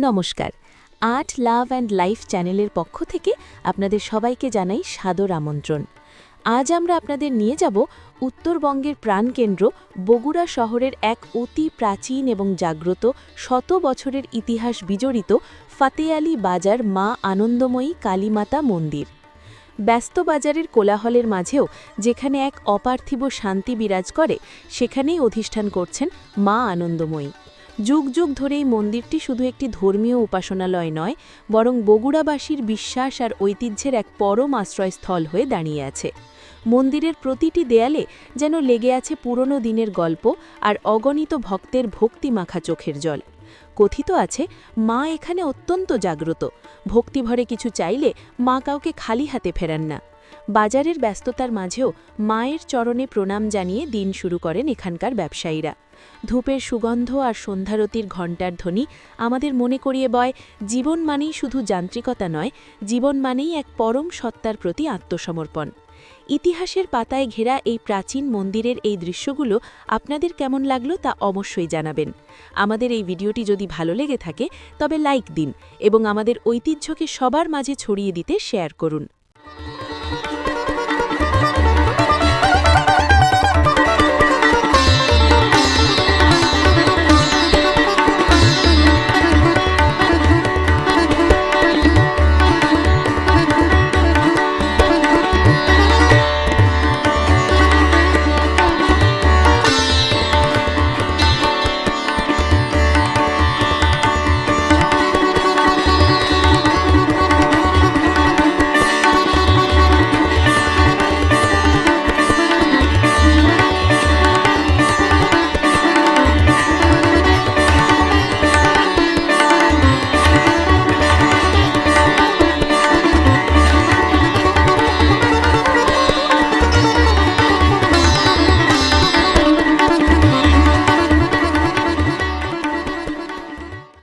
নমস্কার। Art love and life চ্যানেলের পক্ষ থেকে আপনাদের সবাইকে জানাই সাদর আমন্ত্রণ। আজ আমরা আপনাদের নিয়ে যাব উত্তরবঙ্গের প্রাণকেন্দ্র বগুড়া শহরের এক অতি প্রাচীন এবং জাগ্রত শত বছরের ইতিহাস বিজড়িত ফাতেয়ালি বাজার মা আনন্দময়ী কালীমাতা মন্দির। ব্যস্ত বাজারের কোলাহলের মাঝেও যেখানে এক অপার্থিব শান্তি বিরাজ করে, সেখানেই অধিষ্ঠান করছেন মা আনন্দময়ী। যুগ যুগ ধরে এই মন্দিরটি শুধু একটি ধর্মীয় উপাসনালয় নয়, বরং বগুড়াবাসীর বিশ্বাস আর ঐতিহ্যের এক পরম আশ্রয়স্থল হয়ে দাঁড়িয়ে আছে। মন্দিরের প্রতিটি দেয়ালে যেন লেগে আছে পুরনো দিনের গল্প আর অগণিত ভক্তের ভক্তিমাখা চোখের জল। কথিত আছে, মা এখানে অত্যন্ত জাগ্রত। ভক্তিভরে কিছু চাইলে মা কাউকে খালি হাতে ফেরান না। বাজারের ব্যস্ততার মাঝেও মায়ের চরণে প্রণাম জানিয়ে দিন শুরু করেন এখানকার ব্যবসায়ীরা। ধূপের সুগন্ধ আর সন্ধ্যারতির ঘণ্টার ধ্বনি আমাদের মনে করিয়ে বয়, জীবন মানেই শুধু যান্ত্রিকতা নয়, জীবন মানেই এক পরম সত্তার প্রতি আত্মসমর্পণ। ইতিহাসের পাতায় ঘেরা এই প্রাচীন মন্দিরের এই দৃশ্যগুলো আপনাদের কেমন লাগলো তা অবশ্যই জানাবেন। আমাদের এই ভিডিওটি যদি ভালো লেগে থাকে তবে লাইক দিন এবং আমাদের ঐতিহ্যকে সবার মাঝে ছড়িয়ে দিতে শেয়ার করুন।